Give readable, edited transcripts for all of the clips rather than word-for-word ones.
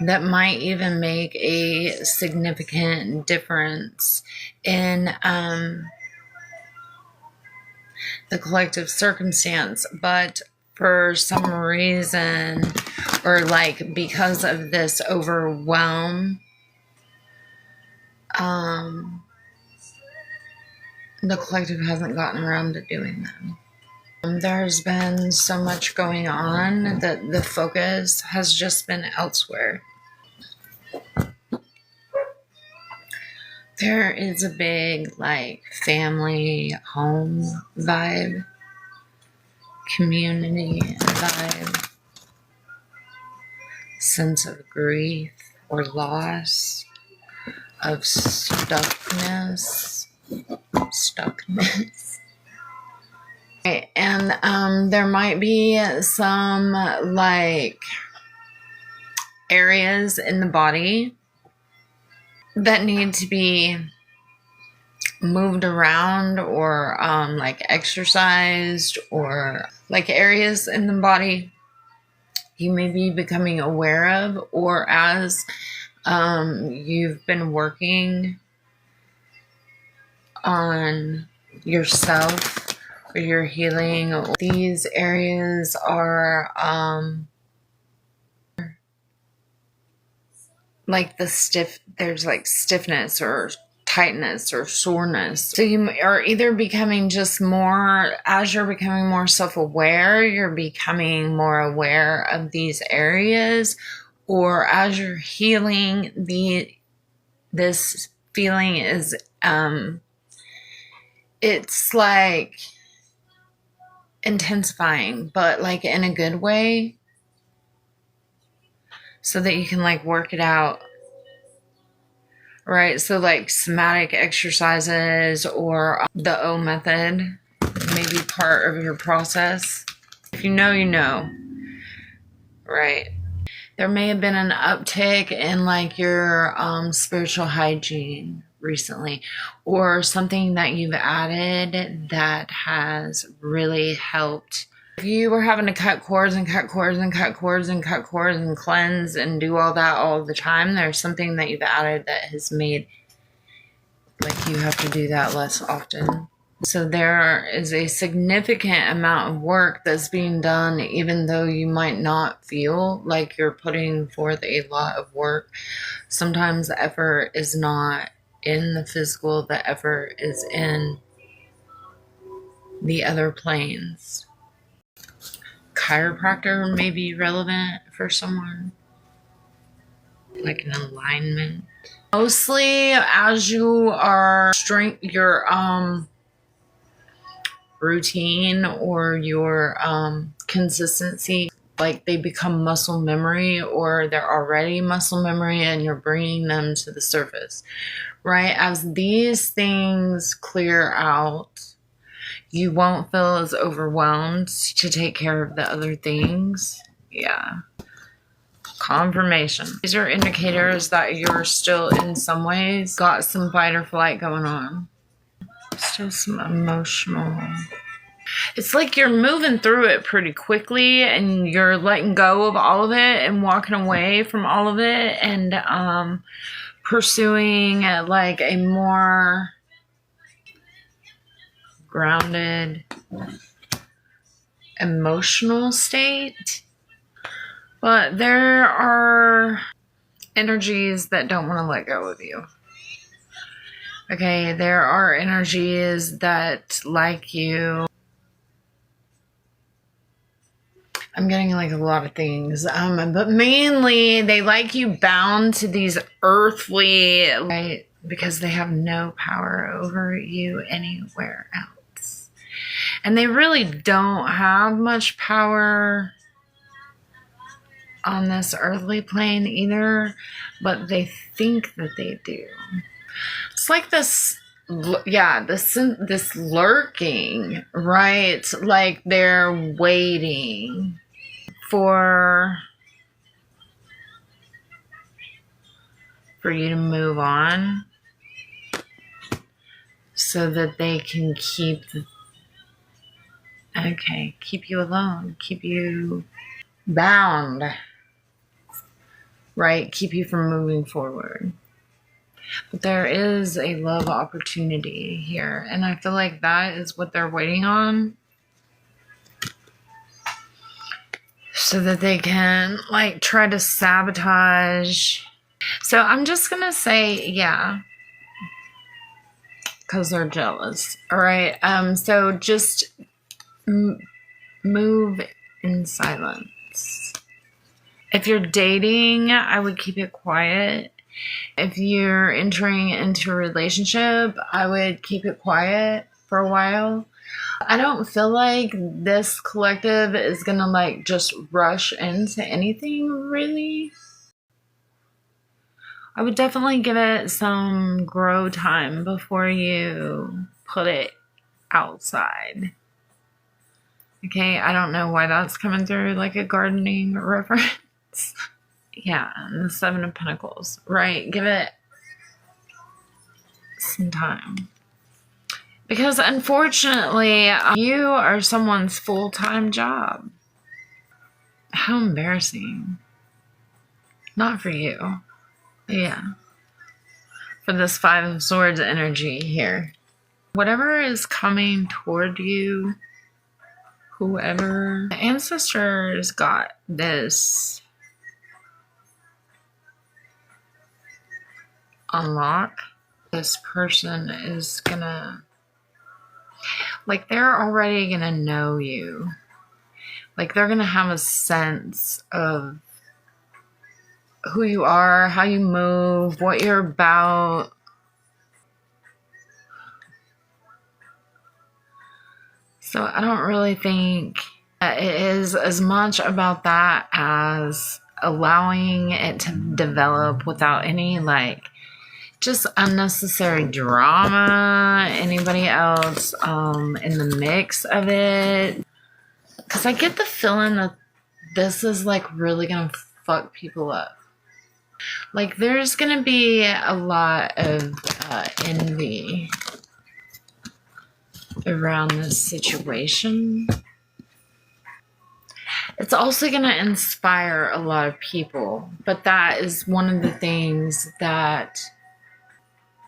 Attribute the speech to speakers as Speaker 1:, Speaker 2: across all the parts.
Speaker 1: that might even make a significant difference in the collective circumstance. But for some reason, or like because of this overwhelm, the collective hasn't gotten around to doing them. There's been so much going on that the focus has just been elsewhere. There is a big, like, family, home vibe, community vibe, sense of grief or loss, of stuckness. And there might be some, like, areas in the body that need to be moved around, or like exercised, or like areas in the body you may be becoming aware of, or as you've been working on yourself or your healing. These areas are like there's like stiffness or tightness or soreness. So you are either becoming just more, as you're becoming more self-aware, you're becoming more aware of these areas, or as you're healing, this feeling is it's like intensifying, but like in a good way, so that you can like work it out. Right, so like somatic exercises or the O method may be part of your process. If you know, you know. Right. There may have been an uptick in like your spiritual hygiene recently, or something that you've added that has really helped. If you were having to cut cords and cut cords and cut cords and cut cords and cleanse and do all that all the time, there's something that you've added that has made like you have to do that less often. So there is a significant amount of work that's being done, even though you might not feel like you're putting forth a lot of work. Sometimes the effort is not in the physical, the effort is in the other planes. Chiropractor may be relevant for someone, like an alignment. Mostly as you are your routine or your consistency, like they become muscle memory, or they're already muscle memory and you're bringing them to the surface, right? As these things clear out, you won't feel as overwhelmed to take care of the other things. Yeah. Confirmation. These are indicators that you're still in some ways got some fight or flight going on. Still some emotional. It's like you're moving through it pretty quickly and you're letting go of all of it and walking away from all of it and pursuing like a more grounded emotional state. But there are energies that don't want to let go of you. Okay, there are energies that like you. I'm getting like a lot of things, but mainly they like you bound to these earthly, right? Because they have no power over you anywhere else. And they really don't have much power on this earthly plane either, but they think that they do. It's like this, yeah, this lurking, right? Like they're waiting for you to move on so that they can keep you alone, keep you bound right? Keep you from moving forward. But there is a love opportunity here. And I feel like that is what they're waiting on. So that they can like try to sabotage. So I'm just going to say, yeah. Because they're jealous. All right. So just move in silence. If you're dating, I would keep it quiet. If you're entering into a relationship, I would keep it quiet for a while. I don't feel like this collective is gonna like just rush into anything really. I would definitely give it some grow time before you put it outside. Okay, I don't know why that's coming through like a gardening reference. Yeah, and the Seven of Pentacles, right? Give it some time. Because unfortunately, you are someone's full-time job. How embarrassing. Not for you. Yeah. For this Five of Swords energy here. Whatever is coming toward you, whoever, the ancestors got this unlock. This person is gonna, like, they're already gonna know you. Like, they're gonna have a sense of who you are, how you move, what you're about. So I don't really think it is as much about that as allowing it to develop without any, like, just unnecessary drama, anybody else in the mix of it. Because I get the feeling that this is, like, really going to fuck people up. Like, there's going to be a lot of envy around this situation. It's also going to inspire a lot of people. But that is one of the things that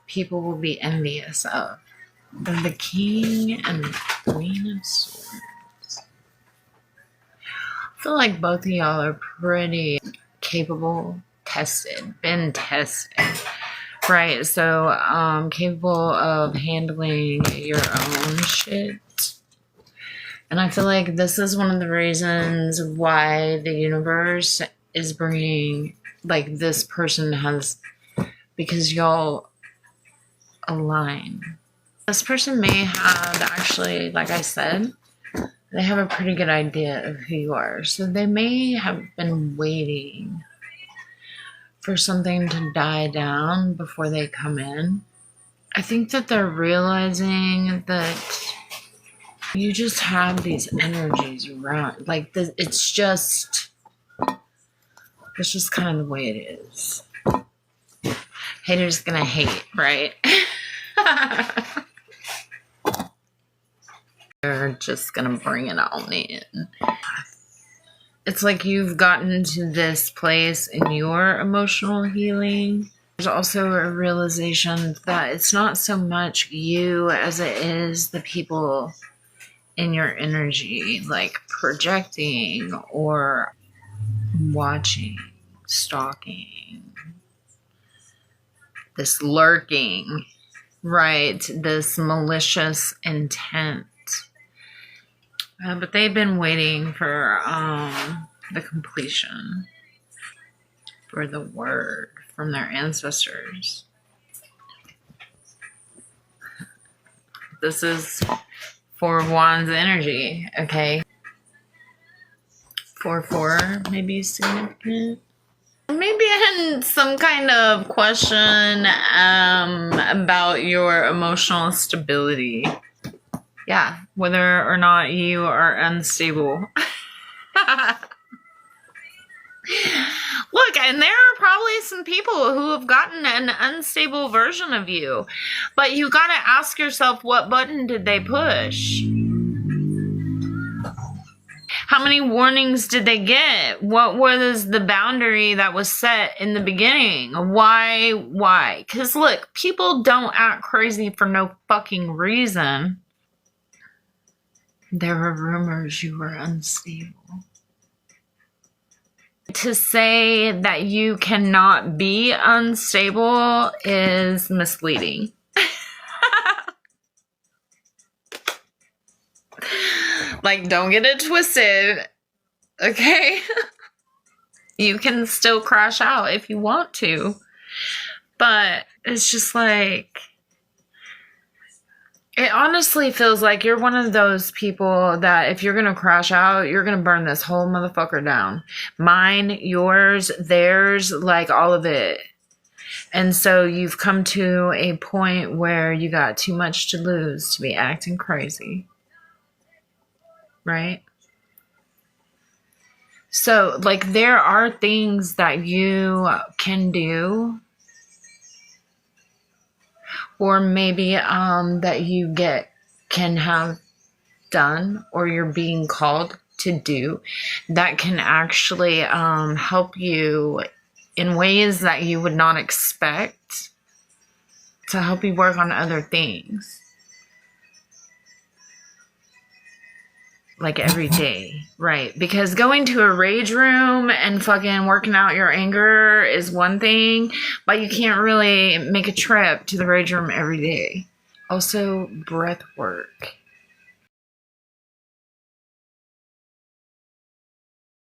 Speaker 1: people will be envious of. The King and the Queen of Swords. I feel like both of y'all are pretty capable, been tested, right? So, capable of handling your own shit. And I feel like this is one of the reasons why the universe is bringing, like, this person has, because y'all align. This person may have actually, like I said, they have a pretty good idea of who you are. So they may have been waiting for something to die down before they come in. I think that they're realizing that you just have these energies around. Like, it's just kind of the way it is. Haters gonna hate, right? They're just gonna bring it on in. It's like you've gotten to this place in your emotional healing. There's also a realization that it's not so much you as it is the people in your energy, like projecting or watching, stalking, this lurking, right? This malicious intent. But they've been waiting for the completion, for the word from their ancestors. This is Four of Wands energy, okay? 4-4 maybe significant. Maybe in some kind of question about your emotional stability. Yeah, whether or not you are unstable. Look, and there are probably some people who have gotten an unstable version of you. But you got to ask yourself, what button did they push? How many warnings did they get? What was the boundary that was set in the beginning? Why? Because look, people don't act crazy for no fucking reason. There were rumors you were unstable. To say that you cannot be unstable is misleading. Like, don't get it twisted, okay? You can still crash out if you want to. But it's just like, it honestly feels like you're one of those people that if you're going to crash out, you're going to burn this whole motherfucker down. Mine, yours, theirs, like all of it. And so you've come to a point where you got too much to lose to be acting crazy. Right? So, like, there are things that you can do, or maybe that you can have done, or you're being called to do, that can actually help you in ways that you would not expect, to help you work on other things. Like every day, right? Because going to a rage room and fucking working out your anger is one thing, but you can't really make a trip to the rage room every day. Also, breath work.